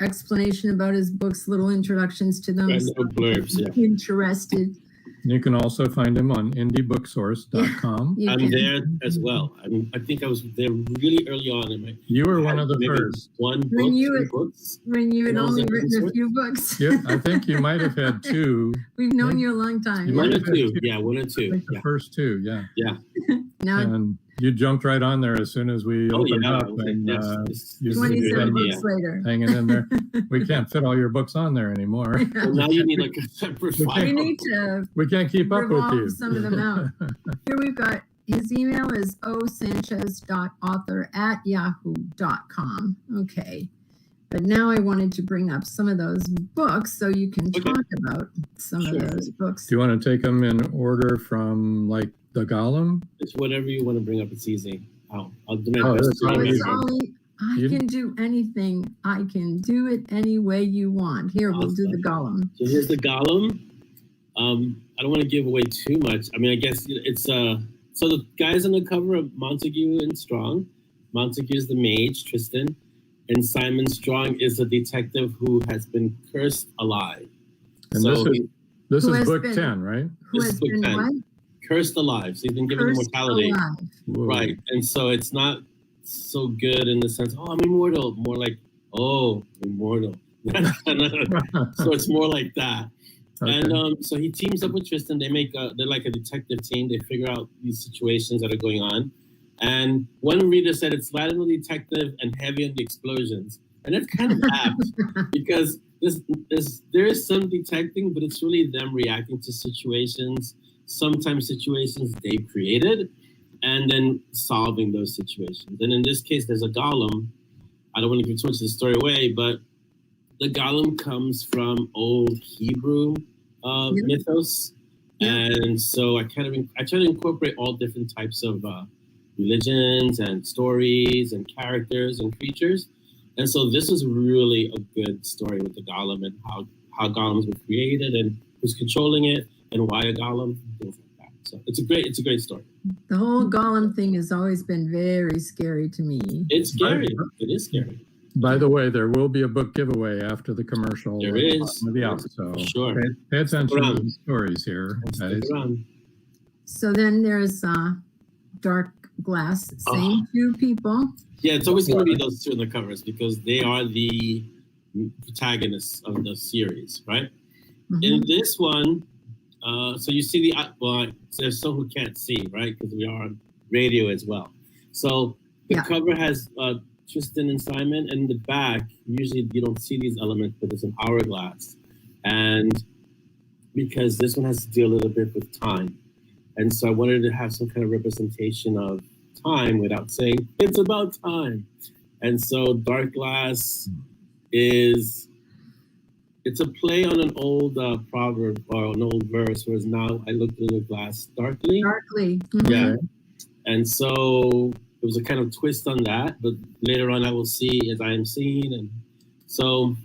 explanation about his books, little introductions to them. Right, little blurbs, yeah. Interested. You can also find him on indiebooksource.com. You I'm can. there as well. I think I was there really early on in my. You were one of the maybe first. One book, When you- two books. When you had When I was only in written a Oxford? few books. Yeah, I think you might have had two. We've known you a long time. You One might or have had two. two. Yeah, one or I two. think the Yeah. first two, yeah. Yeah. Now And you jumped right on there as soon as we Oh, opened yeah. up. I was like, And this you is a great 27 idea. books later. hanging in there. We can't fit all your books on there anymore. Well, now you need like a separate We file. can't- We need to We can't keep up with revolve you. some of them out. Here we've got his email is osanchez.author@yahoo.com. Okay. But now I wanted to bring up some of those books so you can Okay. talk about some Sure. of those books. Do you want to take them in order from like the Golem? It's whatever you want to bring up. It's easy. I'll do my Oh, best that's to all remember. easy. Ollie, I You- can do anything. I can do it any way you want. Here, we'll do the Golem. So here's the Golem. I don't want to give away too much. I mean, I guess it's so the guys on the cover are Montague and Strong. Montague is the mage, Tristan, and Simon Strong is a detective who has been cursed alive. And So this Who is has book been- 10, right? Who This has is book been 10. what? cursed alive. So he's been given Cursed immortality. alive. Whoa. Right. And so it's not so good in the sense, oh, I'm immortal. More like, oh, immortal. So it's more like that. Okay. And so he teams up with Tristan. They make they're like a detective team. They figure out these situations that are going on. And one reader said it's light on the detective and heavy on the explosions. And that's kind of apt because there is some detecting, but it's really them reacting to situations, sometimes situations they've created, and then solving those situations. And in this case, there's a golem. I don't want to give too much of the story away, but the golem comes from old Hebrew mythos. Yeah. And so I try to incorporate all different types of religions and stories and characters and creatures. And so this is really a good story with the golem and how golems were created and who's controlling it and why a golem, things like that. So it's a great story. The whole golem thing has always been very scary to me. It's scary. It is scary. By the way, there will be a book giveaway after the commercial. There is. Will be out, so Sure. pay attention to around. the stories here. Stick guys. around. So then there's Dark Glass, same two people. Yeah, it's always going to be those two on the covers because they are the protagonists of the series, right? Mhm. In this one, so you see there's some who can't see, right? Because we are on radio as well. So the Yeah. cover has Tristan and Simon, and in the back, usually you don't see these elements, but there's an hourglass. And because this one has to deal a little bit with time. And so I wanted to have some kind of representation of time without saying it's about time. And so Dark Glass it's a play on an old proverb or an old verse, whereas now I look through the glass darkly. Darkly. Yeah. And so it was a kind of twist on that, but later on I will see as I am seeing. And so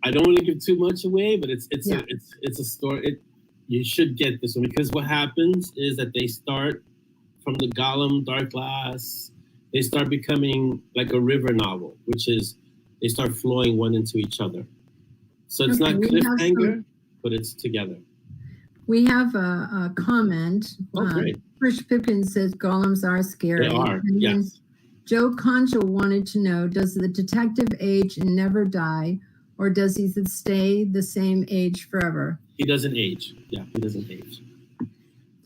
I don't want to give too much away, but it's a story. You should get this one because what happens is that they start from the Golem, Dark Glass, they start becoming like a river novel, which is they start flowing one into each other. So it's Okay, not we have cliffhanger, but it's together. We have a comment. Oh, great. Trish Pipkin says golems are scary. They are, And then yes. Joe Concha wanted to know, does the detective age and never die, or does he stay the same age forever? He doesn't age. Yeah, he doesn't age.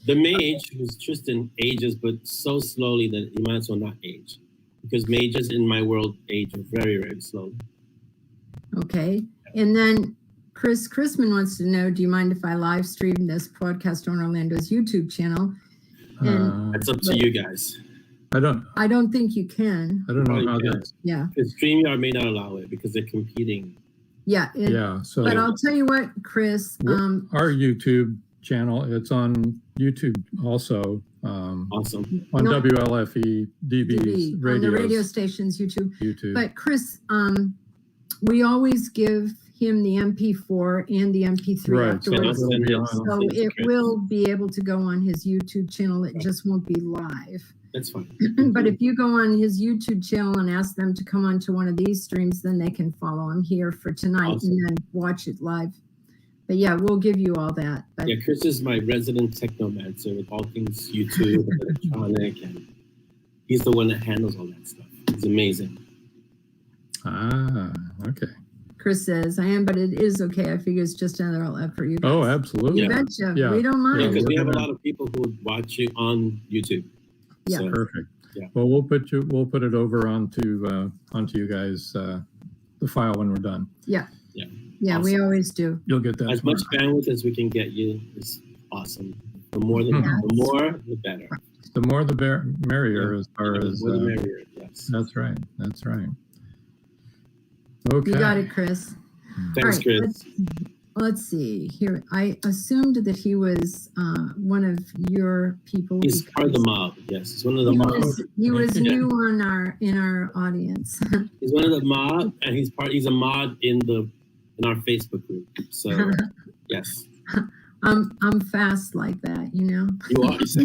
The mage, who's Tristan, ages, but so slowly that he might as well not age. Because mages in my world age very, very slowly. Okay. And then Chris Chrisman wants to know, do you mind if I live stream this podcast on Orlando's YouTube channel? And That's up to you guys. I don't think you can. know Probably how can. that. Yeah. Because StreamYard may not allow it because they're competing. Yeah. Yeah. So But I'll tell you what, Chris, our YouTube channel, it's on YouTube also. Awesome. On No. WLFE DB's on the radio station's YouTube. YouTube. But Chris, we always give him the MP4 and the MP3 Right, so afterwards. that'll be on. So it will be able to go on his YouTube channel. It just won't be live. That's fine. But if you go on his YouTube channel and ask them to come onto one of these streams, then they can follow him here for tonight Awesome. and then watch it live. But yeah, we'll give you all that. But Yeah, Chris is my resident technomancer with all things YouTube, electronic, and he's the one that handles all that stuff. He's amazing. Ah, okay. Chris says, I am, but it is okay. I figure it's just another outlet for you guys. Oh, absolutely. You Yeah. betcha. Yeah. We don't mind. Yeah, because we have a Yeah. lot of people who would watch you on YouTube. Yeah. So, Perfect. Yeah. Well, we'll put it over onto you guys the file when we're done. Yeah, Awesome. we always do. You'll get that. as much bandwidth as we can get you is awesome. The more, the better. The more the merrier, as far The as more the merrier. Yes. that's right. That's right. Okay. You got it, Chris. Thanks, All right, Chris. Let's see here. I assumed that he was one of your people. He's part of the mob. Yes, he's one of the mob. He was Yeah. new in our audience. He's one of the mob, and he's a mod in our Facebook group. So yes, I'm fast like that, you know. you are. It's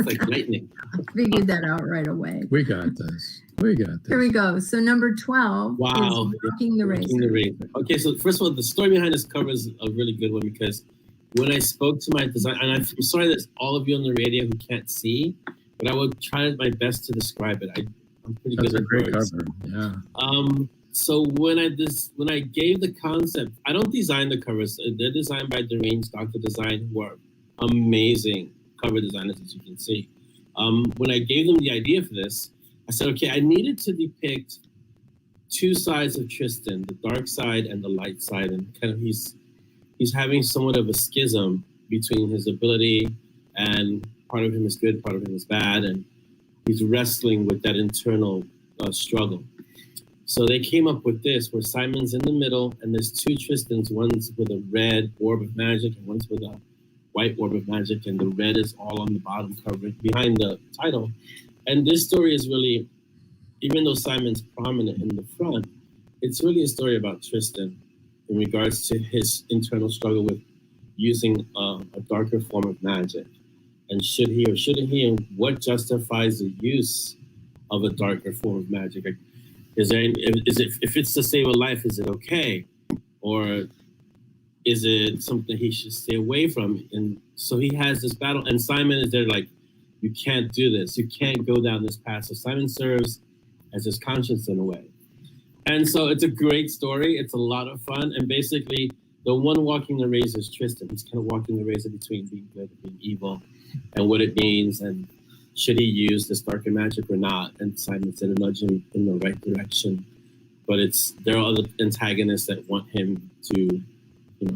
like lightning. I figured that out right away. We got this. We got this. Here we go. So number 12 Wow. is Walking the Walking Razor. the Razor. Okay, so first of all, the story behind this cover is a really good one because when I spoke to my design, and I'm sorry that all of you on the radio who can't see, but I will try my best to describe it. I'm pretty That's good a at great words. cover. Yeah. So when I gave the concept, I don't design the covers. They're designed by Deranged Dr. Design, who are amazing cover designers, as you can see. When I gave them the idea for this, I said, okay, I needed to depict two sides of Tristan, the dark side and the light side, and kind of he's having somewhat of a schism between his ability, and part of him is good, part of him is bad, and he's wrestling with that internal struggle. So they came up with this, where Simon's in the middle, and there's two Tristans, one's with a red orb of magic, and one's with a white orb of magic, and the red is all on the bottom cover, behind the title. And this story is really, even though Simon's prominent in the front, it's really a story about Tristan in regards to his internal struggle with using a darker form of magic. And should he or shouldn't he, and what justifies the use of a darker form of magic? Like, if it's to save a life, is it okay? Or is it something he should stay away from? And so he has this battle, and Simon is there like, you can't do this. You can't go down this path. So Simon serves as his conscience in a way. And so it's a great story. It's a lot of fun. And basically, the one walking the razor is Tristan. He's kind of walking the razor between being good and being evil, and what it means, and should he use this darker magic or not? And Simon's going to nudge him in the right direction. But there are other antagonists that want him to,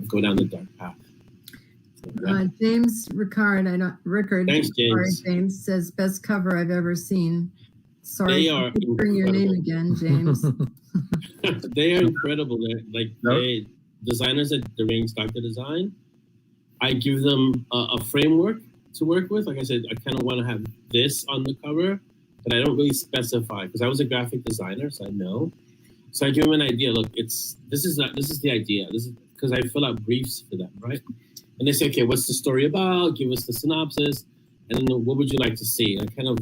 go down the dark path. So, yeah. James Rickard, Thanks, James. James says, best cover I've ever seen. Sorry They are for bring your name incredible. again, James. They are incredible. They're designers at Deranged Dr. Design. I give them a framework to work with. Like I said, I kind of want to have this on the cover, but I don't really specify because I was a graphic designer, so I know. So I give them an idea. Look, this is the idea. This is because I fill out briefs for them, right? And they say, okay, what's the story about? Give us the synopsis, and then what would you like to see? And I kind of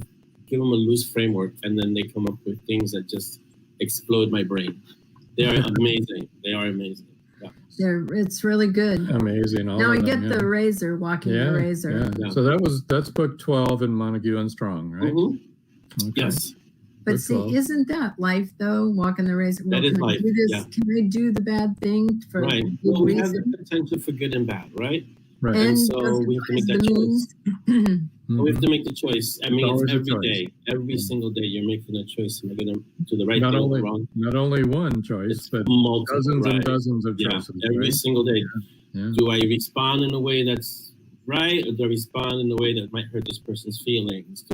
give them a loose framework, and then they come up with things that just explode my brain. They are amazing. They are amazing. Yeah. It's really good. Amazing. All Now of I get them, the razor, walking the razor. Yeah. Yeah. So that's book 12 in Montague and Strong, right? Mm-hmm. Okay. Yes. But Book see, 12. isn't that life though? Walking the razor. That is can I life, do this? yeah. Can I do the bad thing for Right. good Well, we have reason? the potential for good and bad, right? Right. And And so we have to make justifies that the choice. means. Mhm. We have to make the choice. I mean, Always it's a every choice. day. Every single day you're making a choice. Am I going to do the right Not thing or only the wrong? not only one choice, It's but multiple, dozens right? and dozens of Yeah, choices. every right? single day. Yeah. Do I respond in a way that's right, or do I respond in a way that might hurt this person's feelings?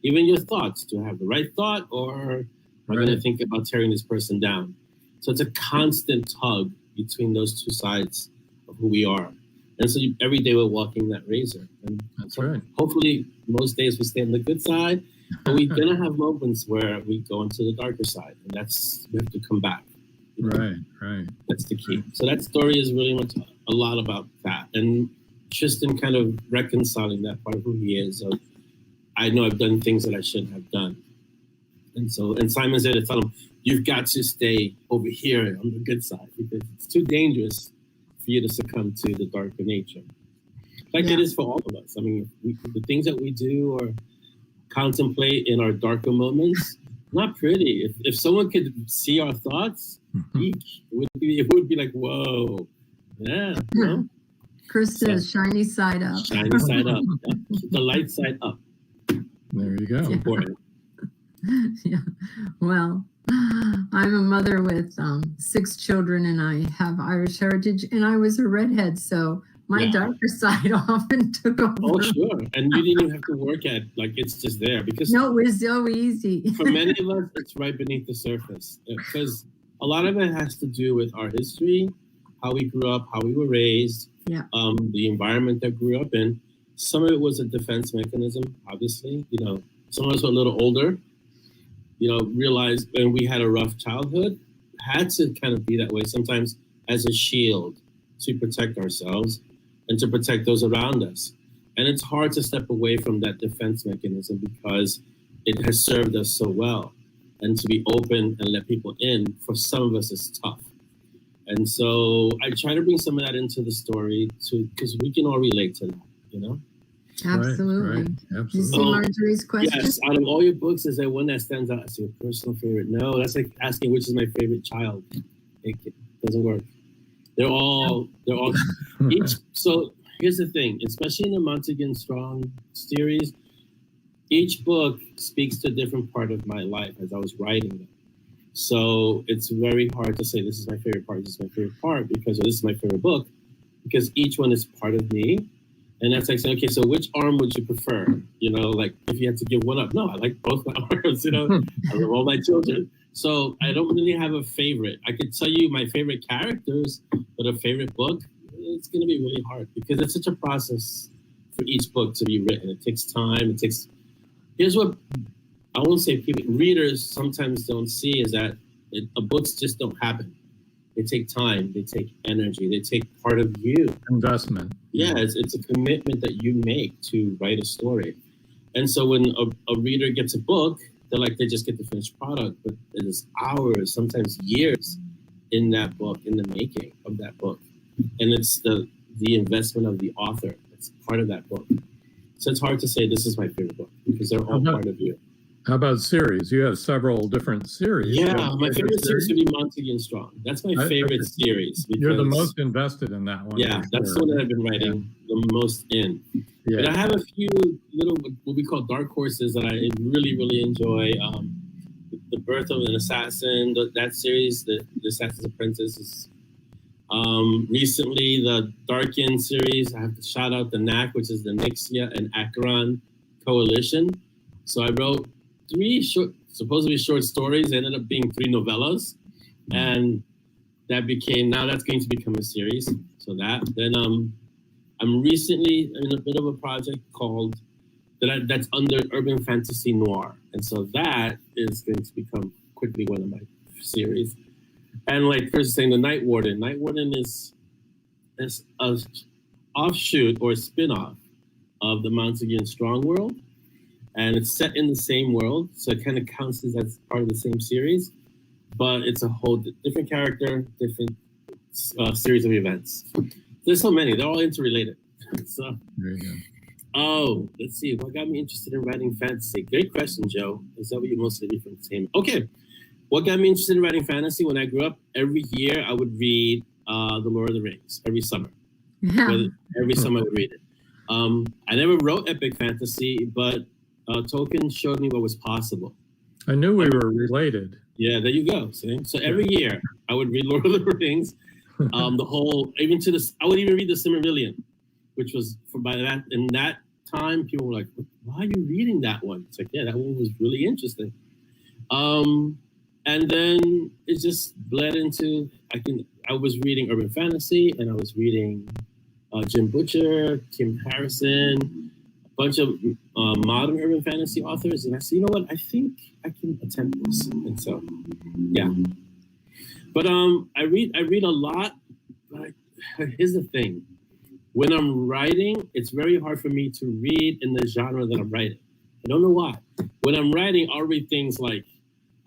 Even your thoughts, do I have the right thought, or am I going to Right. think about tearing this person down? So it's a constant tug between those two sides of who we are. And so every day we're walking that razor. And That's so right. hopefully most days we stay on the good side, but we're going to have moments where we go into the darker side, and we have to come back. You know? Right. Right. That's the key. So that story is really much a lot about that. And Tristan kind of reconciling that part of who he is, of I know I've done things that I shouldn't have done. And Simon said to tell him, you've got to stay over here on the good side because it's too dangerous for you to succumb to the darker nature. Like it is for all of us. I mean, the things that we do or contemplate in our darker moments, not pretty. If someone could see our thoughts, it would be like, whoa. Yeah. You know? Chris says, shiny side up. Shiny side up. Keep the light side up. There you go. It's important. Yeah. Well, I'm a mother with 6 children, and I have Irish heritage, and I was a redhead, so my darker side often took over. Oh, sure. And you didn't even have to work at it's just there because no, it was so easy. For many of us, it's right beneath the surface because a lot of it has to do with our history, how we grew up, how we were raised, the environment that grew up in. Some of it was a defense mechanism, obviously. You know, some of us were a little older, you know, realized when we had a rough childhood, had to kind of be that way sometimes as a shield to protect ourselves and to protect those around us. And it's hard to step away from that defense mechanism because it has served us so well. And to be open and let people in, for some of us, is tough. And so I try to bring some of that into the story because we can all relate to that, you know? Absolutely. Right. You see Marjorie's question? Yes, out of all your books, is there one that stands out as your personal favorite? No, that's like asking which is my favorite child. It doesn't work. They're all each. So here's the thing, especially in the Montague Strong series, each book speaks to a different part of my life as I was writing them. So it's very hard to say this is my favorite part, this is my favorite part, because this is my favorite book, because each one is part of me. And that's like saying, okay, so which arm would you prefer? You know, like if you had to give one up. No, I like both my arms, you know, I love all my children. So I don't really have a favorite. I could tell you my favorite characters, but a favorite book, it's going to be really hard because it's such a process for each book to be written. It takes time. Here's what I won't say readers sometimes don't see is that books just don't happen. They take time. They take energy. They take part of you. Investment. Yeah, it's a commitment that you make to write a story. And so when a reader gets a book, they're like, they just get the finished product, but it is hours, sometimes years in that book, in the making of that book. And it's the investment of the author. It's part of that book. So it's hard to say this is my favorite book because they're all part of you. How about series? You have several different series. Yeah, my favorite series would be Montague Strong. That's my favorite series. You're the most invested in that one. Yeah, that's the one that I've been writing the most in. Yeah. But I have a few little, what we call dark horses that I really, really enjoy. The Birth of an Assassin, that series, the Assassin's Apprentice is recently the Darkin series. I have to shout out the NAC, which is the Nixia and Acheron Coalition. So I wrote 3 supposedly short stories. They ended up being 3 novellas, and that's going to become a series. So then I'm recently in a bit of a project called that's under urban fantasy noir, and so that is going to become quickly one of my series. And like Chris is saying, the Night Warden is a offshoot or a spin-off of the Montague Strong world. And it's set in the same world, so it kind of counts as part of the same series, but it's a whole different character, different series of events. There's so many; they're all interrelated. So, there you go. Oh, let's see. What got me interested in writing fantasy? Great question, Joe. Is that what you mostly do for entertainment? Okay. What got me interested in writing fantasy? When I grew up, every year I would read The Lord of the Rings every summer. Yeah. Every summer I would read it. I never wrote epic fantasy, but Tolkien showed me what was possible. I knew we were related. Yeah, there you go. See? So every year I would read Lord of the Rings, I would even read the Silmarillion, which was in that time people were like, why are you reading that one? It's like, yeah, that one was really interesting. And then it just bled into, I was reading urban fantasy, and I was reading Jim Butcher, Tim Harrison, bunch of modern urban fantasy authors, and I said, you know what? I think I can attempt this. And so, yeah. But I read a lot. But here's the thing: when I'm writing, it's very hard for me to read in the genre that I'm writing. I don't know why. When I'm writing, I'll read things like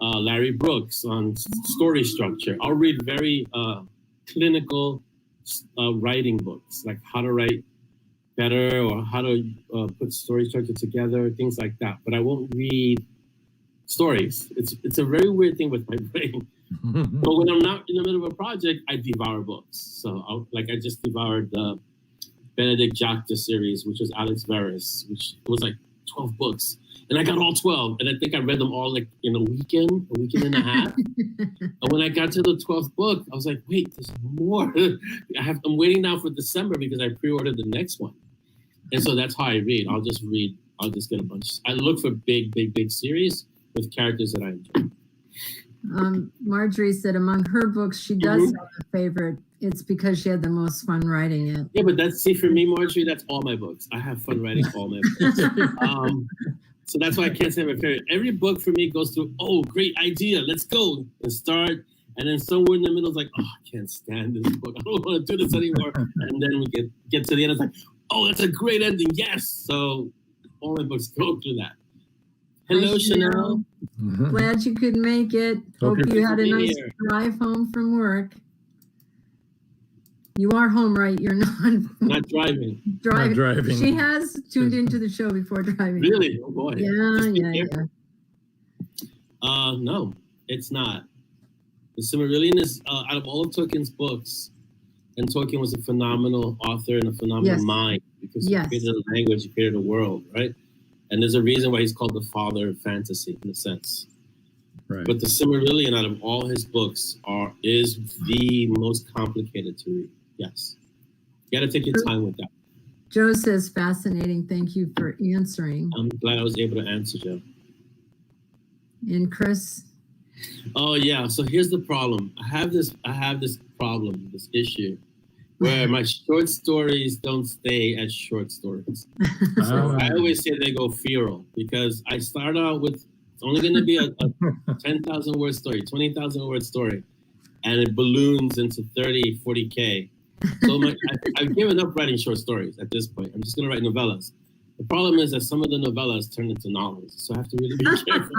Larry Brooks on story structure. I'll read very clinical writing books, like how to write better or how to put story structure together, things like that. But I won't read stories. It's a very weird thing with my brain. But when I'm not in the middle of a project, I devour books. So I just devoured the Benedict Jacques series, which was Alex Verus, which was like 12 books. And I got all 12. And I think I read them all like in a weekend and a half. And when I got to the 12th book, I was like, wait, there's more. I'm waiting now for December because I pre-ordered the next one. And so that's how I read. I'll just get a bunch. I look for big series with characters that I enjoy. Marjorie said among her books, she does have a favorite. It's because she had the most fun writing it. Yeah, but for me, Marjorie, that's all my books. I have fun writing all my books. So that's why I can't say my favorite. Every book for me goes through, oh, great idea, let's go and start. And then somewhere in the middle is like, oh, I can't stand this book. I don't want to do this anymore. And then we get to the end. It's like, oh, that's a great ending. Yes. So all my books go through that. Hello, Hi, Chanel. Glad you could make it. Hope you had a nice drive home from work. You are home, right? You're not driving. Not driving. She has tuned into the show before driving. Really? Oh boy. Yeah. No, it's not. The Silmarillion is out of all of Tolkien's books, and Tolkien was a phenomenal author and a phenomenal mind because he created a language, he created a world, right? And there's a reason why he's called the father of fantasy in a sense. Right. But the Silmarillion, out of all his books, is the most complicated to read. Yes. You got to take your time with that. Joe says, fascinating. Thank you for answering. I'm glad I was able to answer, Joe. And Chris? Oh, yeah. So here's the problem. I have this problem, this issue, where my short stories don't stay as short stories. So I always say they go feral because I start out with, it's only going to be a 10,000 word story, 20,000 word story, and it balloons into 30, 40K. So I've given up writing short stories at this point. I'm just going to write novellas. The problem is that some of the novellas turn into novels, so I have to really be careful.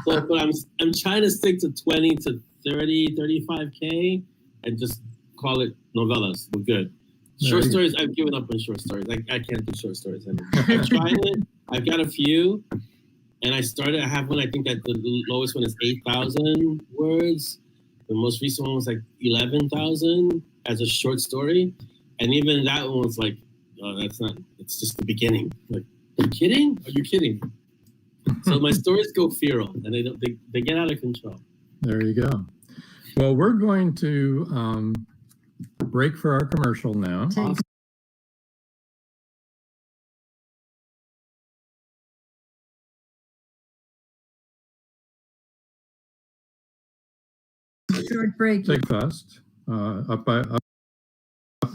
But I'm trying to stick to 20 to 30, 35K and just call it novellas. We're good. Short stories, I've given up on short stories. I can't do short stories anymore. I've tried it. I've got a few. And I have one, I think that the lowest one is 8,000 words. The most recent one was like 11,000 as a short story. And even that one was like, it's just the beginning. Like, are you kidding? Are you kidding? So my stories go feral and they get out of control. There you go. Well, we're going to break for our commercial now. Awesome. Short break. Take Fest up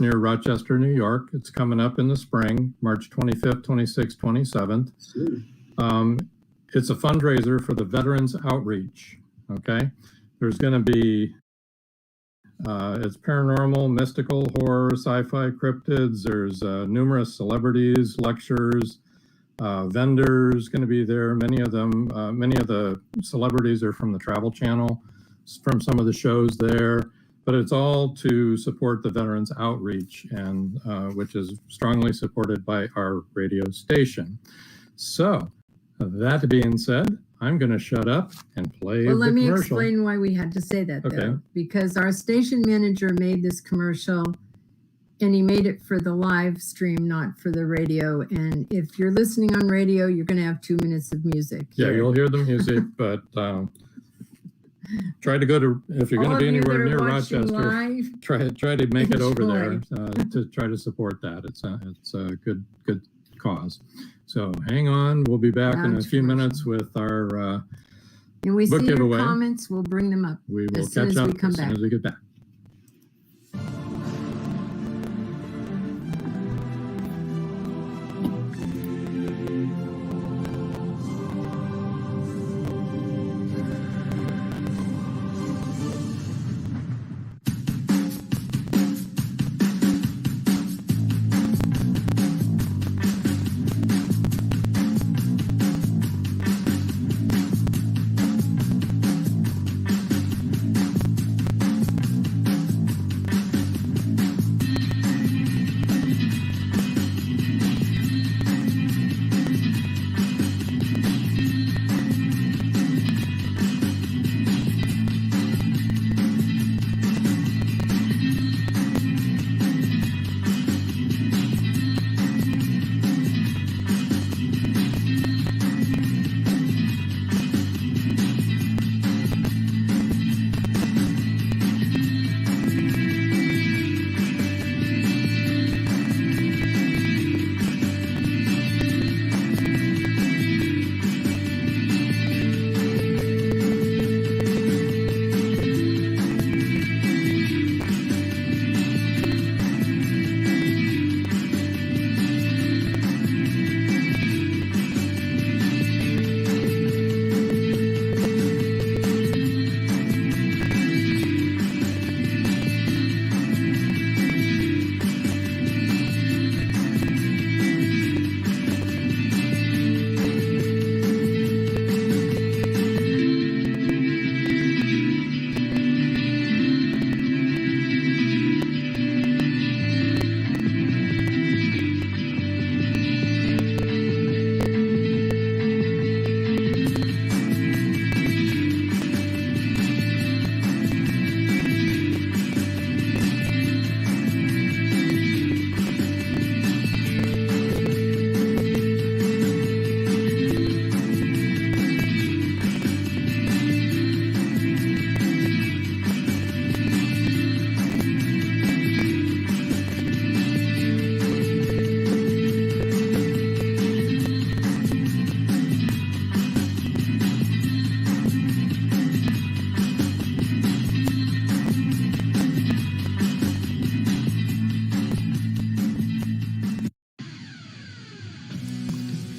near Rochester, New York. It's coming up in the spring, March 25th, 26th, 27th. It's a fundraiser for the Veterans Outreach. Okay, there's going to be it's paranormal, mystical, horror, sci-fi, cryptids. There's numerous celebrities, lectures, vendors going to be there. Many of the celebrities are from the Travel Channel, from some of the shows there. But it's all to support the Veterans Outreach, and which is strongly supported by our radio station. So, that being said, I'm going to shut up and play the commercial. Well, let me explain why we had to say that, though. Because our station manager made this commercial, and he made it for the live stream, not for the radio. And if you're listening on radio, you're going to have 2 minutes of music. Yeah, you'll hear the music, but... try to go to, if you're going to be anywhere near Rochester, live, try to make it over there to try to support that. It's a good cause. So hang on, we'll be back in a few minutes with our and we book see your giveaway. Comments, we'll bring them up. We will catch up as soon as we get back.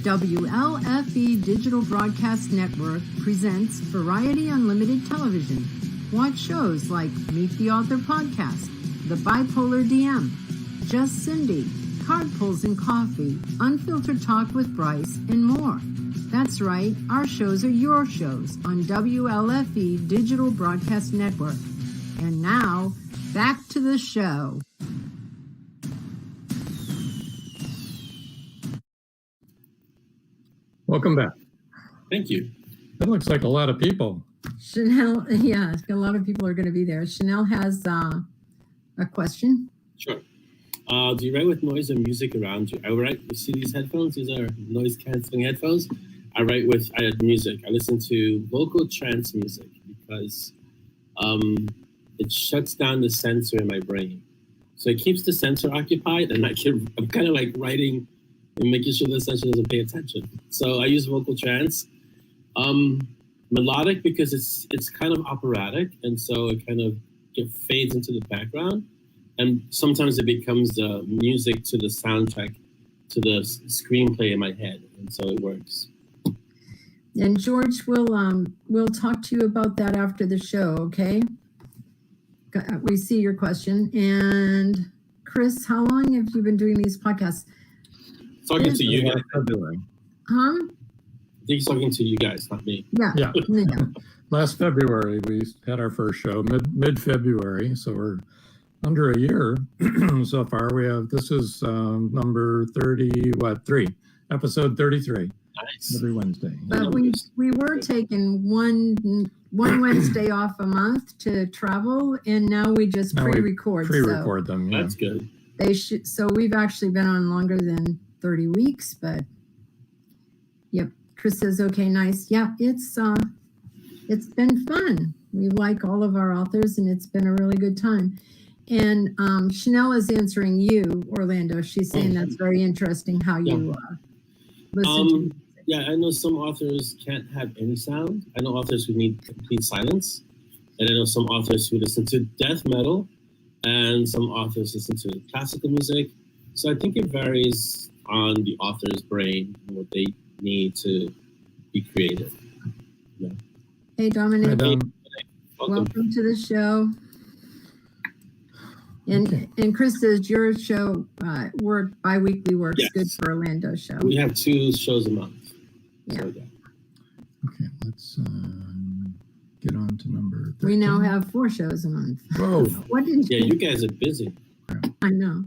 WLFE Digital Broadcast Network presents Variety Unlimited Television. Watch shows like Meet the Author Podcast, The Bipolar DM, Just Cindy, Card Pulls and Coffee, Unfiltered Talk with Bryce, and more. That's right, our shows are your shows on WLFE Digital Broadcast Network. And now, back to the show. Welcome back. Thank you. That looks like a lot of people. Chanel, yeah, a lot of people are going to be there. Chanel has a question. Sure. Do you write with noise or music around you? You see these headphones? These are noise canceling headphones. I write with music. I listen to vocal trance music because it shuts down the sensor in my brain. So it keeps the sensor occupied, and I'm kind of like writing and making sure the sensor doesn't pay attention. So I use vocal trance. Melodic because it's kind of operatic, and so it kind of fades into the background. And sometimes it becomes the music to the soundtrack, to the screenplay in my head, and so it works. And George will talk to you about that after the show, okay? We see your question. And Chris, how long have you been doing these podcasts? Talking to you guys. Huh? I think he's talking to you guys, not me. Yeah. Last February, we had our first show, mid-February, so we're under a year so far. This is number 3, episode 33. Nice. Every Wednesday. But we were taking one Wednesday off a month to travel, and now we just pre-record. Pre-record them, yeah. That's good. So we've actually been on longer than 30 weeks, but yep. Chris says, okay, nice. Yeah, it's been fun. We like all of our authors, and it's been a really good time. And Chanel is answering you, Orlando. She's saying that's very interesting how you listen to music. Yeah, I know some authors can't have any sound. I know authors who need complete silence. And I know some authors who listen to death metal, and some authors listen to classical music. So I think it varies on the author's brain and what they need to be creative. Yeah. Hey, Dominic. Hi, Welcome to the show. And Chris says your show bi-weekly works good for Orlando's show. We have 2 shows a month. Yeah. So, Okay, let's get on to number 13. We now have 4 shows a month. Whoa. What did you guys are busy. I know.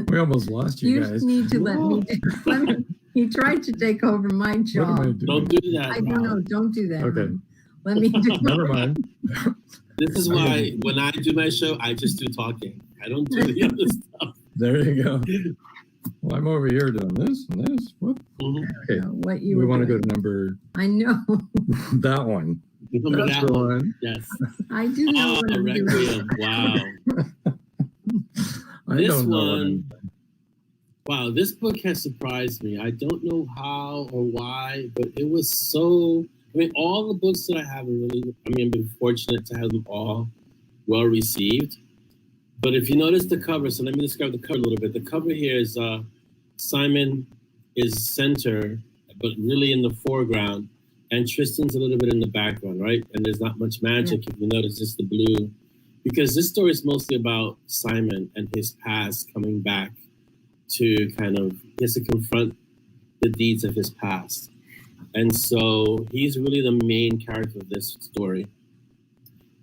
We almost lost you guys. You need to let me. He tried to take over my job. Don't do that. I don't know. Don't do that. Okay. Let me do Never mind. This is why when I do my show, I just do talking. I don't do the other stuff. There you go. Well, I'm over here doing this and this. Whoop. Okay. What you We want to go to number. I know. That one. Remember That's that the one? one. Yes. I do know what I'm doing. Requiem. Wow. This one. Wow, this book has surprised me. I don't know how or why, but it was so. I mean, all the books that I have are really. I've been fortunate to have them all well received. But if you notice the cover, so let me describe the cover a little bit. The cover here is Simon is center, but really in the foreground, and Tristan's a little bit in the background, right? And there's not much magic if you notice, just the blue. Because this story is mostly about Simon and his past coming back to he has to confront the deeds of his past. And so he's really the main character of this story.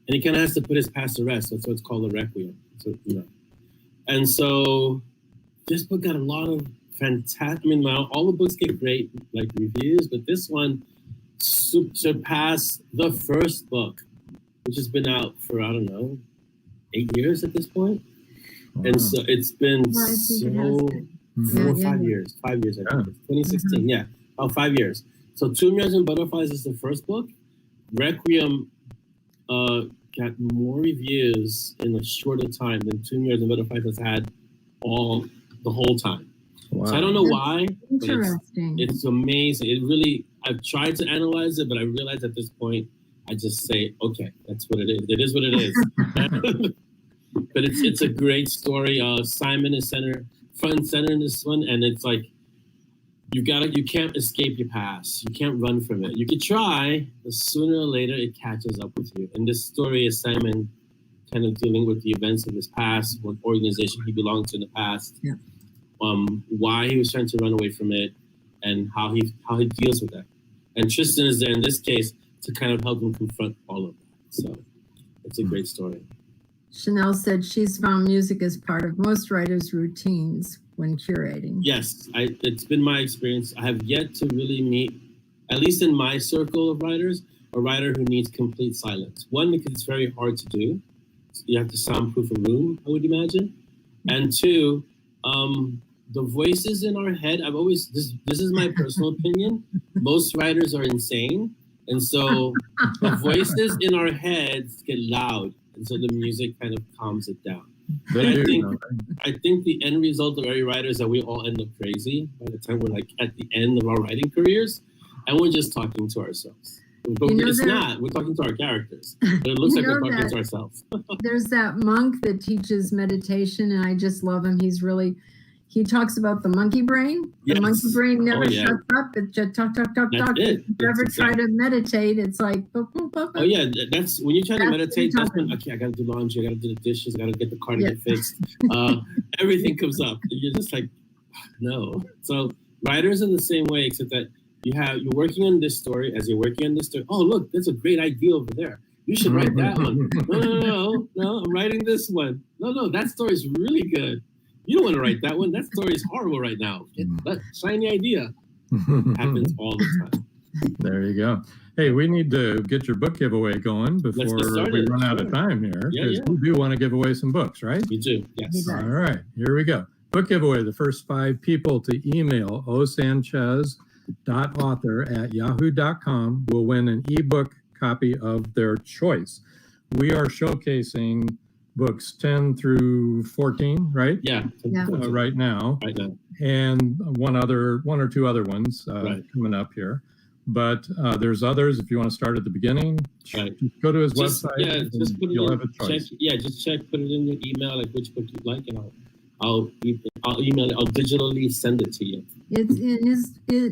And he kind of has to put his past to rest. That's why it's called a Requiem. So, And so this book got a lot of fantastic, all the books get great reviews, but this one surpassed the first book, which has been out for, 8 years at this point. Wow. And so it's been 4 or 5 years. 5 years, I think. It's 2016, yeah. 5 years. So 2 Million Butterflies is the first book. Requiem got more reviews in a shorter time than 2 Million Butterflies has had the whole time. Wow. So I don't know why, but it's amazing. It really, I've tried to analyze it, but I realized at this point, I just say, okay, that's what it is. It is what it is. But it's a great story. Simon is front and center in this one, and it's you can't escape your past. You can't run from it. You could try, but sooner or later it catches up with you. And this story is Simon kind of dealing with the events of his past, what organization he belonged to in the past, why he was trying to run away from it, and how he deals with that. And Tristan is there in this case to kind of help him confront all of that. So it's a great story. Chanel said she's found music as part of most writers' routines when curating. Yes, it's been my experience. I have yet to really meet, at least in my circle of writers, a writer who needs complete silence. One, because it's very hard to do. You have to soundproof a room, I would imagine. And two, the voices in our head, this is my personal opinion. Most writers are insane. And so the voices in our heads get loud. And so the music kind of calms it down. I think the end result of every writer is that we all end up crazy by the time we're like at the end of our writing careers, and we're just talking to ourselves. But it's not. We're talking to our characters. But it looks like we're talking to ourselves. There's that monk that teaches meditation, and I just love him. He talks about the monkey brain. The monkey brain never shuts up. It just talk. If you ever try to meditate, it's like, oh yeah, that's when you try to meditate. That's when, okay, I got to do laundry, I got to do the dishes, I got to get the car to get fixed. Everything comes up. You're just like, no. So writers are the same way, except that you're working on this story. As you're working on this story, oh look, there's a great idea over there. You should write that one. No, I'm writing this one. No, that story is really good. You don't want to write that one. That story is horrible right now. That shiny idea happens all the time. There you go. Hey, we need to get your book giveaway going before we run out of time here. Because we do want to give away some books, right? We do, yes. All right, here we go. Book giveaway. The first 5 people to email osanchez.author@yahoo.com will win an ebook copy of their choice. We are showcasing books 10 through 14, right? Yeah. Right now. And one or two other ones coming up here. But there's others. If you want to start at the begining, go to his website. Yeah, just put it you'll in, have a choice. Just check. Put it in your email, like which book you'd like, and I'll email it. I'll digitally send it to you. It's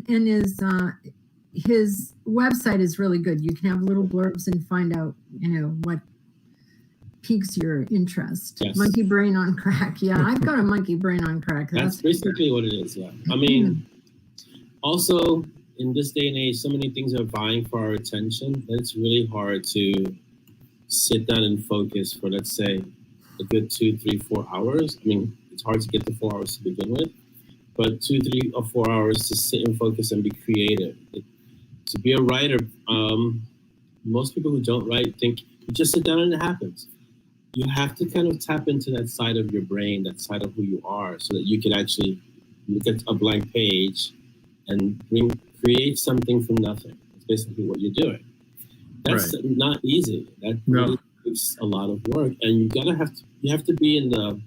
in his website is really good. You can have little blurbs and find out, what piques your interest. Yes. Monkey brain on crack. Yeah, I've got a monkey brain on crack. That's basically what it is. Yeah. I mean, also in this day and age, so many things are vying for our attention that it's really hard to sit down and focus for, let's say, a good 2, 3, 4 hours. I mean, it's hard to get to 4 hours to begin with, but 2, 3, or 4 hours to sit and focus and be creative. To be a writer, most people who don't write think you just sit down and it happens. You have to kind of tap into that side of your brain, that side of who you are, so that you can actually look at a blank page and create something from nothing. That's basically what you're doing. That's not easy. That really takes a lot of work, and you have to be in the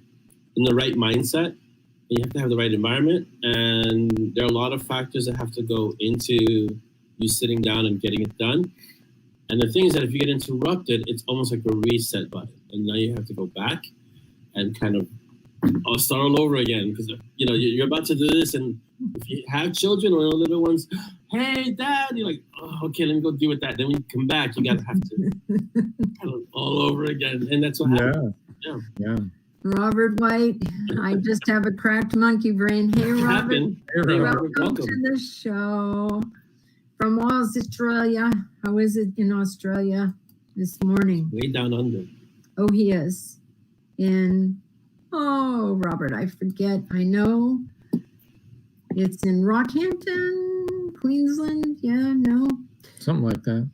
right mindset. And you have to have the right environment, and there are a lot of factors that have to go into you sitting down and getting it done. And the thing is that if you get interrupted, it's almost like a reset button. And now you have to go back and kind of start all over again. Because, you're about to do this. And if you have children or little ones, hey, Dad, you're like, oh, okay, let me go deal with that. Then when you come back, you got to have to kind of all over again. And that's what happens. Yeah. Robert White, I just have a cracked monkey brain. Hey, Robert. Welcome to the show. From Australia. How is it in Australia this morning? Way down under. Oh, he is. Robert, I forget. I know. It's in Rockhampton, Queensland. Yeah, no. Something like that.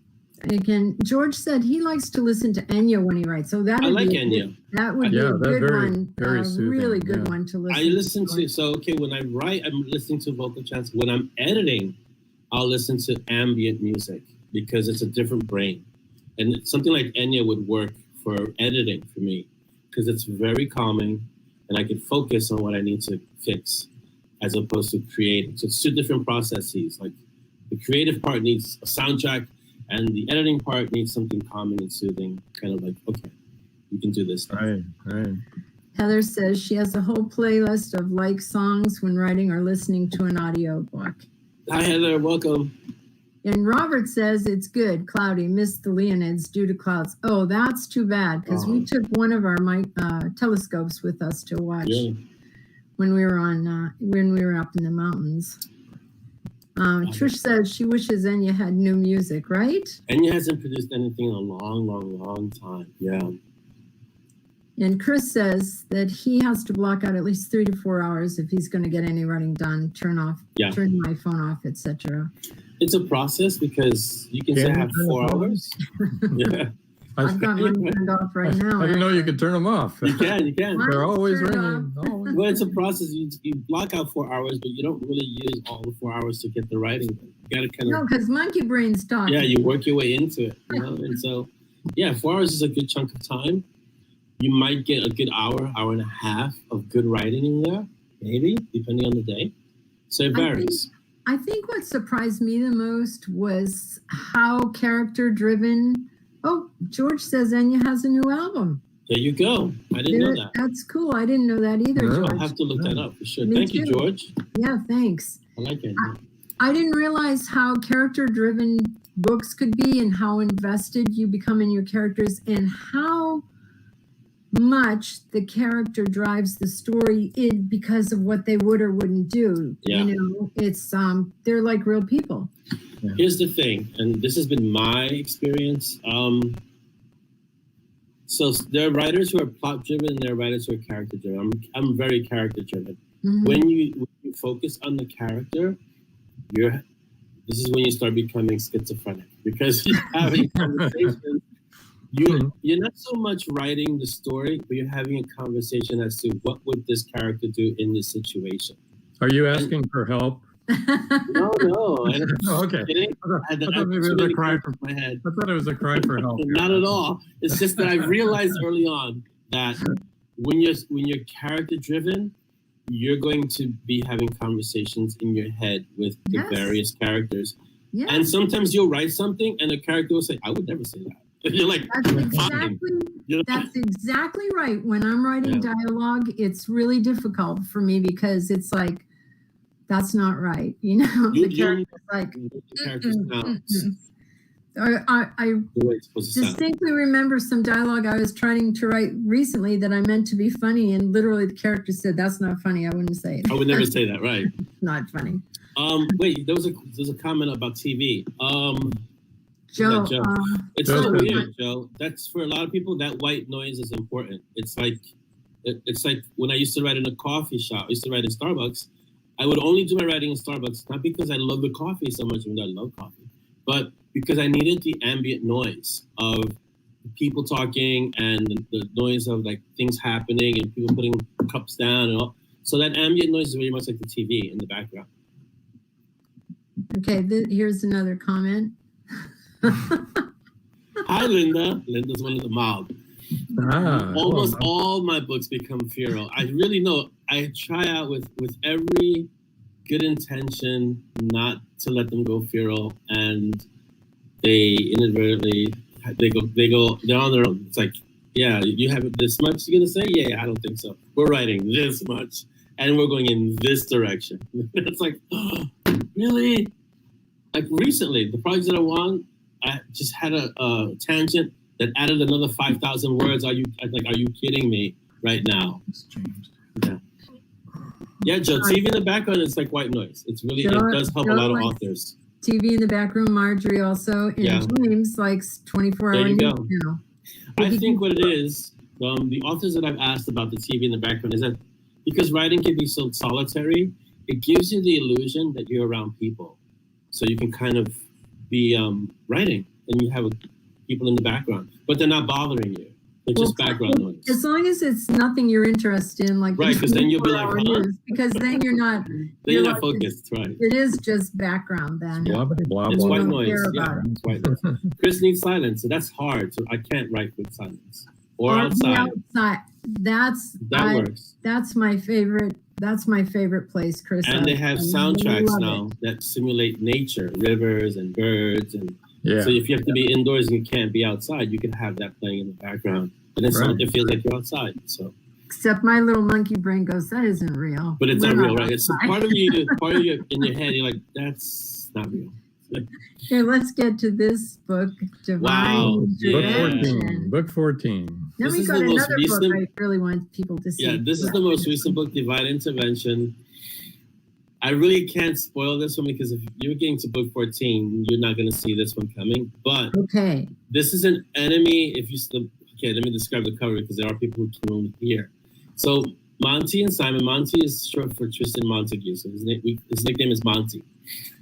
Again, George said he likes to listen to Enya when he writes. So that I like Enya. That would be a good one. Very soothing, really good one to listen to. I listen to, when I write, I'm listening to vocal chants. When I'm editing, I'll listen to ambient music because it's a different brain. And something like Enya would work for editing for me because it's very calming and I can focus on what I need to fix as opposed to creating. So it's 2 different processes. Like the creative part needs a soundtrack and the editing part needs something calming and soothing. Kind of like, okay, you can do this now. Right. Heather says she has a whole playlist of like songs when writing or listening to an audiobook. Hi, Heather. Welcome. And Robert says it's good, cloudy, missed the Leonids due to clouds. Oh, that's too bad, because we took one of our telescopes with us to watch when we were up in the mountains. Trish says she wishes Enya had new music, right? Enya hasn't produced anything in a long time. Yeah. And Chris says that he has to block out at least 3 to 4 hours if he's going to get any writing done, turn my phone off, etc. It's a process because you can say I have 4 hours. Yeah. I've got mine turned off right now. I didn't know you could turn them off. You can. They're always ringing. Well, it's a process. You block out 4 hours, but you don't really use all the 4 hours to get the writing done. You got to kind of... No, because monkey brain's talking. Yeah, you work your way into it. And so, 4 hours is a good chunk of time. You might get a good hour and a half of good writing in there, maybe, depending on the day. So it varies. I think what surprised me the most was how character-driven. Oh, George says Enya has a new album. There you go. I didn't know that. That's cool. I didn't know that either, George. I'll have to look that up for sure. Me Thank too. you, George. Yeah, thanks. I like it. I didn't realize how character-driven books could be and how invested you become in your characters and how much the character drives the story because of what they would or wouldn't do. Yeah. It's they're like real people. Yeah. Here's the thing, and this has been my experience. So there are writers who are plot driven and there are writers who are character driven. I'm very character driven. Mm-hmm. When you focus on the character, this is when you start becoming schizophrenic because you're having conversations. You're not so much writing the story, but you're having a conversation as to what would this character do in this situation. Are you asking for help? No. Okay. I thought it was a cry for my head. I thought it was a cry for help. Not at all. It's just that I realized early on that when you're character driven, you're going to be having conversations in your head with the various characters. Yes. And sometimes you'll write something and the character will say, I would never say that. You're like, that's exactly right. When I'm writing dialogue, it's really difficult for me because it's like, that's not right. The character's like, I distinctly remember some dialogue I was trying to write recently that I meant to be funny, and literally the character said, "That's not funny. I wouldn't say it." I would never say that, right? Not funny. Wait, there was a comment about TV. Joe. It's so weird, Joe. That's for a lot of people. That white noise is important. It's like when I used to write in a coffee shop. I used to write in Starbucks. I would only do my writing in Starbucks, not because I love the coffee so much, even though I love coffee, but because I needed the ambient noise of people talking and the noise of like things happening and people putting cups down and all. So that ambient noise is very much like the TV in the background. Okay, here's another comment. Hi, Linda. Linda's one of the mob. Almost all my books become feral. I really know. I try out with every good intention not to let them go feral, and they inadvertently they're on their own. It's like, yeah, you have this much you're gonna say? Yeah, I don't think so. We're writing this much, and we're going in this direction. It's like, oh, really? Like recently, the project that I won, I just had a tangent that added another 5,000 words. Are you kidding me right now? It's changed. Yeah, Joe. TV in the background is like white noise. It's really it does help a lot of authors. TV in the back room. Marjorie also, and James likes 24-hour There you news go. channel. I think what it is, the authors that I've asked about the TV in the background is that because writing can be so solitary, it gives you the illusion that you're around people, so you can kind of be writing and you have people in the background, but they're not bothering you. It's just background noise. As long as it's nothing you're interested in, like right, because then you'll be like, news, because then you're not. You're not focused, right? It is just background then. Blah, blah, blah, it's blah. white noise. Yeah, it's white noise. Chris needs silence, so that's hard. So I can't write with silence or outside. That works. That's my favorite. That's my favorite place, Chris. And they have soundtracks now that simulate nature, rivers and birds, and so if you have to be indoors and you can't be outside, you can have that playing in the background, and it feels like you're outside. So Except my little monkey brain goes, that isn't real. But it's We're not real, not right? It's a outside. part of you in your head. You're like, that's not real. Okay, let's get to this book, Divine Wow. Book Yeah. 14. Book 14. Then This we is got the most another book recent- I really want people to see. Yeah, this is the most recent book, Divine Intervention. I really can't spoil this one because if you're getting to book 14, you're not going to see this one coming. But Okay. this is an enemy. Okay, let me describe the cover because there are people who can only hear. So Monty and Simon. Monty is short for Tristan Montague, so his nickname is Monty.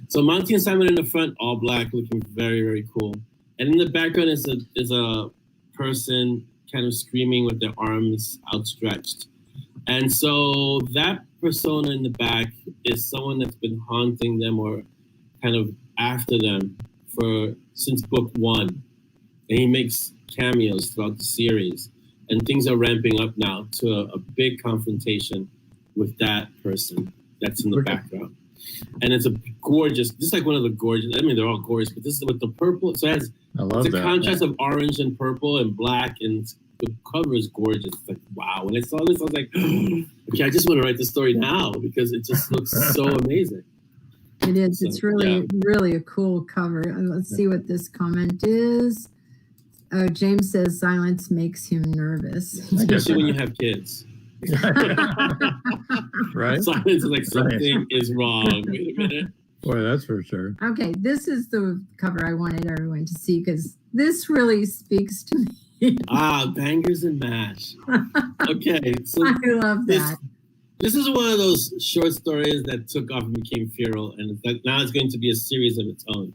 So Monty and Simon in the front, all black, looking very, very cool. And in the background is a person kind of screaming with their arms outstretched. And so that persona in the back is someone that's been haunting them or kind of after them since book 1. And he makes cameos throughout the series. And things are ramping up now to a big confrontation with that person that's in the background. And it's a gorgeous, this is like one of the gorgeous, I mean, they're all gorgeous, but this is with the purple. So it's a contrast of orange and purple and black, and the cover is gorgeous. It's like, wow. When I saw this, I was like, okay, I just want to write the story now because it just looks so amazing. It is. So, It's really a cool cover. Let's see what this comment is. Oh, James says silence makes him nervous. Especially when you have kids. Right? Silence is like something is wrong. Wait a minute. Boy, that's for sure. Okay, this is the cover I wanted everyone to see because this really speaks to me. Bangers and Mash. Okay, so I love that. this is one of those short stories that took off and became feral, and it's like now it's going to be a series of its own.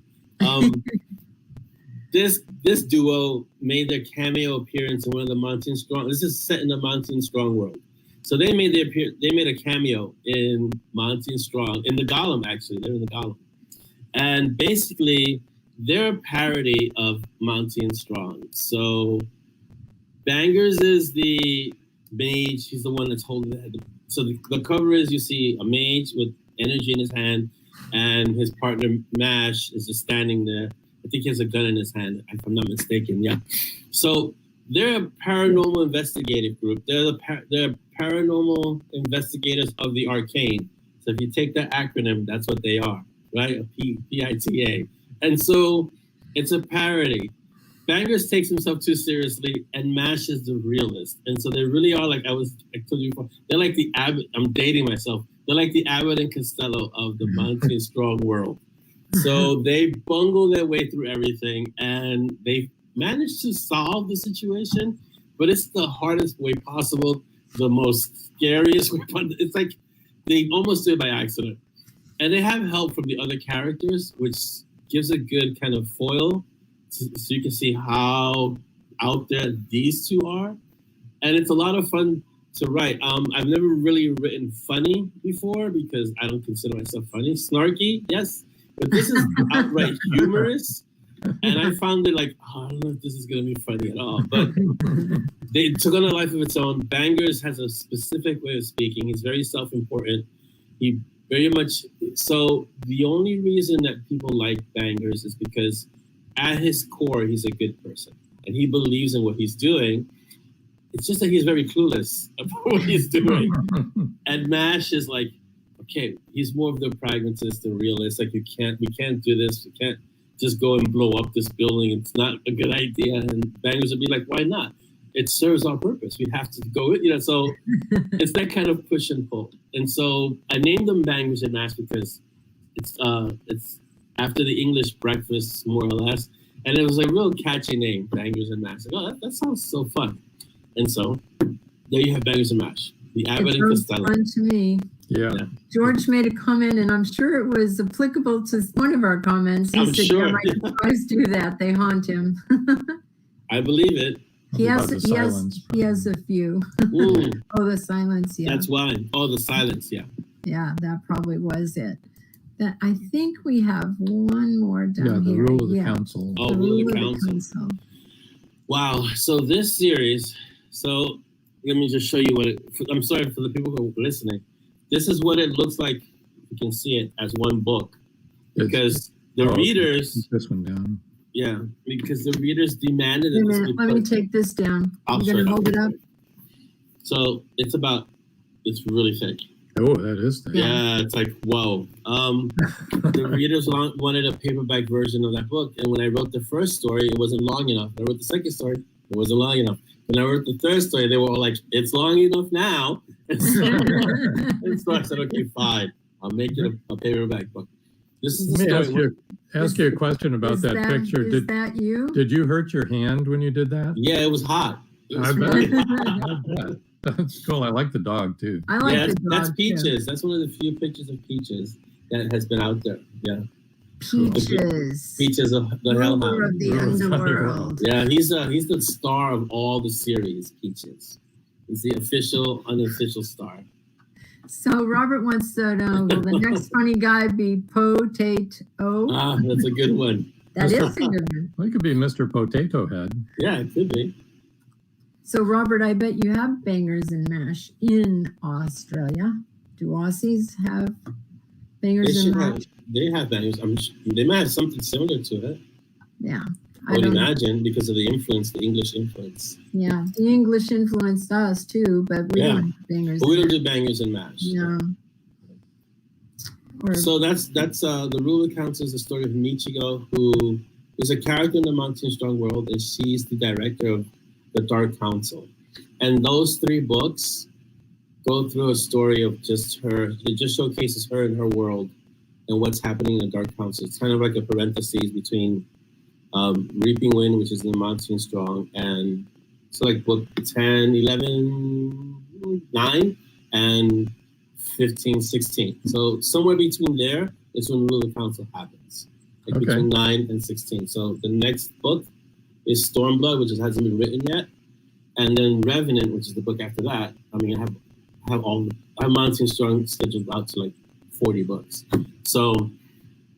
This duo made their cameo appearance in one of the Monty and Strong. This is set in the Monty and Strong world. So they made a cameo in Monty and Strong, in the Golem, actually. They're in the Golem. And basically, they're a parody of Monty and Strong. So Bangers is the mage. He's the one that's holding the head. So the cover is you see a mage with energy in his hand, and his partner, Mash, is just standing there. I think he has a gun in his hand, if I'm not mistaken. Yeah. So they're a paranormal investigative group. They're paranormal investigators of the arcane. So if you take that acronym, that's what they are, right? A PITA. And so it's a parody. Bangers takes himself too seriously, and Mash is the realist. And so they really are like I told you before. They're like the Abbott. I'm dating myself. They're like the Abbott and Costello of the Monty and Strong world. So they bungle their way through everything, and they manage to solve the situation, but it's the hardest way possible, the most scariest way. It's like they almost do it by accident. And they have help from the other characters, which gives a good kind of foil so you can see how out there these two are. And it's a lot of fun to write. I've never really written funny before because I don't consider myself funny. Snarky, yes. But this is outright humorous, and I found it like, I don't know if this is going to be funny at all. But they took on a life of its own. Bangers has a specific way of speaking. He's very self-important. He very much, so the only reason that people like Bangers is because at his core, he's a good person. And he believes in what he's doing. It's just that he's very clueless about what he's doing. And Mash is like, okay, he's more of the pragmatist and realist. Like we can't do this. We can't just go and blow up this building. It's not a good idea. And Bangers would be like, why not? It serves our purpose. We have to go, so it's that kind of push and pull. And so I named them Bangers and Mash because it's after the English breakfast, more or less. And it was a real catchy name, Bangers and Mash. Like, oh, that sounds so fun. And so there you have Bangers and Mash, the Abbott and Costello. Fun to me. Yeah. George made a comment, and I'm sure it was applicable to one of our comments. He said, sure. yeah, my boys do that. They haunt him. I believe it. He has a few. Oh, the silence, yeah. That's why. Oh, the silence, yeah. Yeah, that probably was it. I think we have one more down here. The rule of the council. Oh, rule of the council. Wow. So this series, let me just show you I'm sorry for the people who are listening. This is what it looks like. You can see it as one book. Because the readers... This one down. Yeah, because the readers demanded it. Let me take this down. I'm going to hold it up? So it's really thick. Oh, that is thick. Yeah, it's like, whoa. The readers wanted a paperback version of that book. And when I wrote the first story, it wasn't long enough. I wrote the second story, it wasn't long enough. When I wrote the third story, they were all like, it's long enough now. And so I said, okay, fine. I'll make it a paperback book. This is the Let story. me ask you a question about that picture. Is that you? Did you hurt your hand when you did that? Yeah, it was hot. It was I bet. really hot. I bet. That's cool. I like the dog too. I like Yeah, the dog that's too. Peaches. That's one of the few pictures of Peaches that has been out there. Yeah. Peaches. Peaches of the Ruler Hellhound. of the underworld. Yeah, he's the star of all the series, Peaches. He's the official, unofficial star. So Robert wants to know, will the next funny guy be Potato? Ah, that's a good one. That is a good one. Well, he could be Mr. Potato Head. Yeah, it could be. So Robert, I bet you have bangers and mash in Australia. Do Aussies have bangers and mash? They have bangers. They might have something similar to it. Yeah. I would imagine because of the English influence. Yeah, the English influenced us too, but we don't have bangers. But we don't do bangers and mash. No. So that's the ruler counts as the story of Michigo, who is a character in the Mountain Strong world, and she's the director of the Dark Council. And those 3 books go through a story of just her. It just showcases her and her world and what's happening in the Dark Council. It's kind of like a parenthesis between Reaping Wind, which is in the Mountain Strong, and so like book 10, 11, 9, and 15, 16. So somewhere between there is when Ruler Council happens, like between 9 and 16. So the next book is Stormblood, which hasn't been written yet, and then Revenant, which is the book after that. I mean, I have Mountain Strong scheduled out to like 40 books. So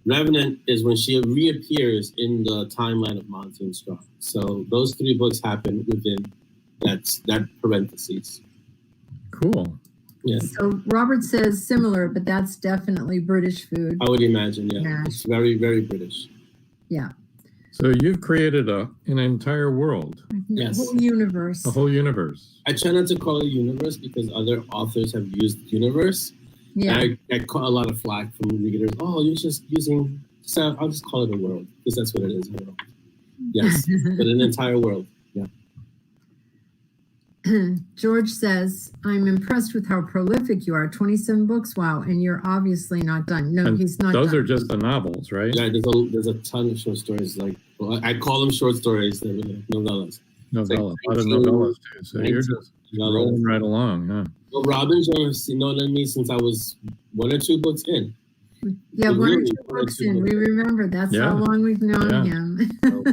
Revenant is when she reappears in the timeline of Mountain Strong. So those 3 books happen within that parentheses. Cool. Yeah. So Robert says similar, but that's definitely British food. I would imagine, yeah. Mash. It's very, very British. Yeah. So you've created an entire world, Yes. The whole universe. a whole universe. I try not to call it universe because other authors have used universe. Yeah. And I caught a lot of flack from readers. Oh, you're just using. So I'll just call it a world because that's what it is. A world. Yes, but an entire world. Yeah. George says, I'm impressed with how prolific you are. 27 books. Wow. And you're obviously not done. No, And he's not those done. are just the novels, right? Yeah, there's a ton of short stories. Like, well, I call them short stories. They're really novellas. Novellas. like A lot of 19 novellas too. So you're just novellas. rolling right along, huh? Well, Robin's known me since I was 1 or 2 books in. Yeah, one or Really, two books in. We remember that's how long we've known Yeah. him. So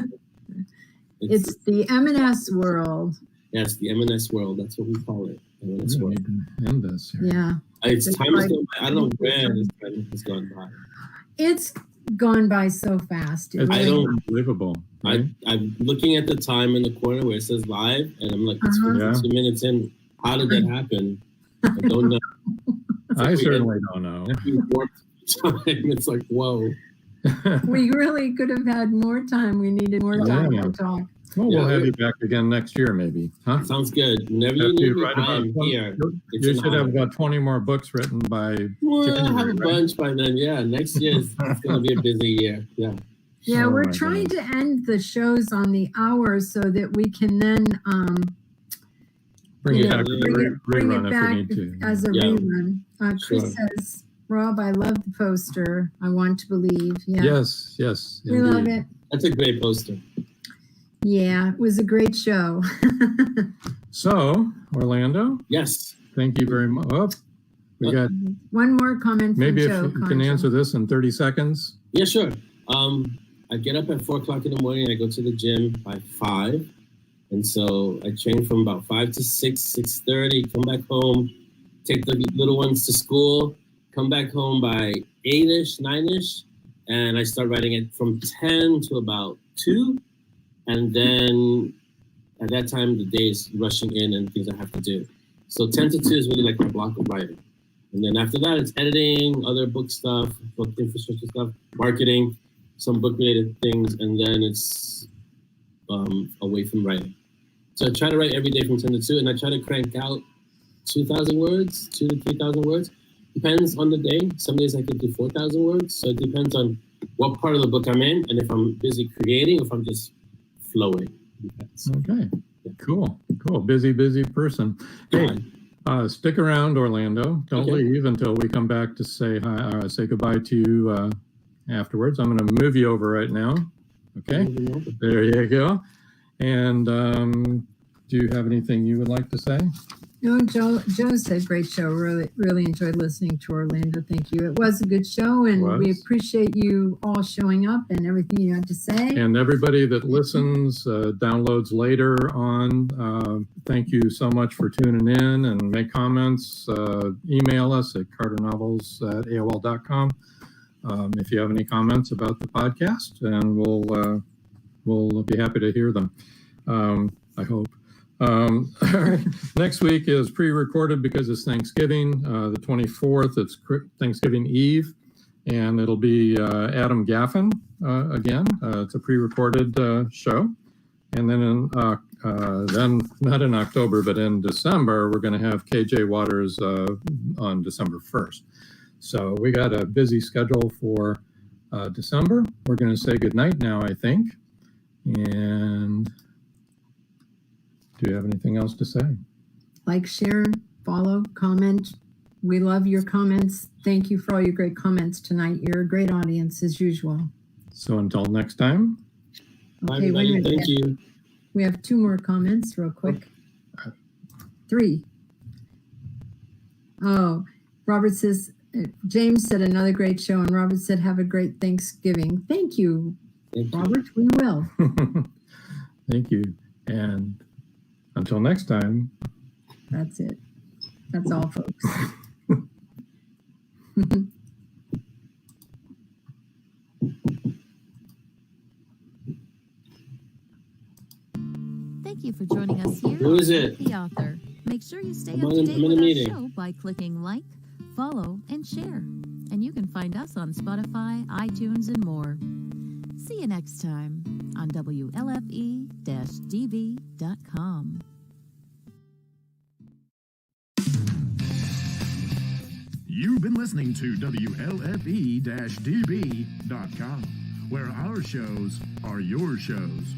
It's the M&S world. yes, the M&S world. That's what we call it. M&S We world. need to end this here. Yeah. It's It's time has like- gone by. I don't know where this time has gone by. It's gone by so fast. It It's I don't- unbelievable. Right? I'm looking at the time in the corner where it says live, and I'm like, it's Uh-huh. 52 minutes in. How did that happen? I don't know. I certainly don't know. Time. It's like, whoa. We really could have had more time. We needed more time Yeah. to talk. Well, we'll Yeah. have you back again next year, maybe. Huh? Sounds good. Whenever you After need you me, write about I'm 20 here. It's You an should have honor. about 20 more books written by Well, I'll have January, a right? bunch by then. Yeah, next year it's going to be a busy year. Yeah. Yeah, Oh we're my trying God. to end the shows on the hour so that we can then Bring it Yeah, back to bring the it, bring rerun it if back we need to. as a Yeah. rerun. Chris Sure. says, Rob, I love the poster. I want to believe. Yeah, Yes, yes. we love indeed. it. That's a great poster. Yeah, it was a great show. So, Orlando, Yes. thank you very much. Oh, we got One more comment from maybe if Joe. you can answer this in 30 seconds. Yeah, sure. I get up at 4 o'clock in the morning. I go to the gym by 5. And so I train from about 5 to 6, 6:30, come back home, take the little ones to school, come back home by 8-ish, 9-ish, and I start writing it from 10 to about 2. And then at that time, the day is rushing in and things I have to do. So 10 to 2 is really like my block of writing. And then after that, it's editing, other book stuff, book infrastructure stuff, marketing, some book-related things, and then it's away from writing. So I try to write every day from 10 to 2, and I try to crank out 2,000 words, 2,000 to 3,000 words. Depends on the day. Some days I could do 4,000 words. So it depends on what part of the book I'm in and if I'm busy creating or if I'm just flowing. Depends. Okay, cool. Busy person. Hey, stick around, Orlando. Don't leave until we come back to say hi, say goodbye to you afterwards. I'm going to move you over right now. Okay, there you go. And do you have anything you would like to say? No, Joe said great show. Really enjoyed listening to Orlando. Thank you. It was a good show, and we appreciate you all showing up and everything you had to say. And everybody that listens, downloads later on, thank you so much for tuning in and make comments. Email us at carternovels@aol.com if you have any comments about the podcast, and we'll be happy to hear them. I hope. All right. Next week is pre-recorded because it's Thanksgiving. The 24th, it's Thanksgiving Eve, and it'll be Adam Gaffin again. It's a pre-recorded show. And then, then not in October, but in December, we're going to have KJ Waters on December 1st. So we got a busy schedule for December. We're going to say goodnight now, I think. And do you have anything else to say? Like, share, follow, comment. We love your comments. Thank you for all your great comments tonight. You're a great audience as usual. So until next time. Okay, wait a minute. Thank you. We have 2 more comments real quick. 3. Oh, Robert says, James said another great show, and Robert said, have a great Thanksgiving. Thank you, Robert. We will. Thank you. And until next time. That's it. That's all, folks. Thank you for joining us here. Who is it? The author. Make sure you stay I'm up to in date a with our meeting. show by clicking like, follow, and share. And you can find us on Spotify, iTunes, and more. See you next time on WLFE-DB.com. You've been listening to WLFE-DB.com, where our shows are your shows.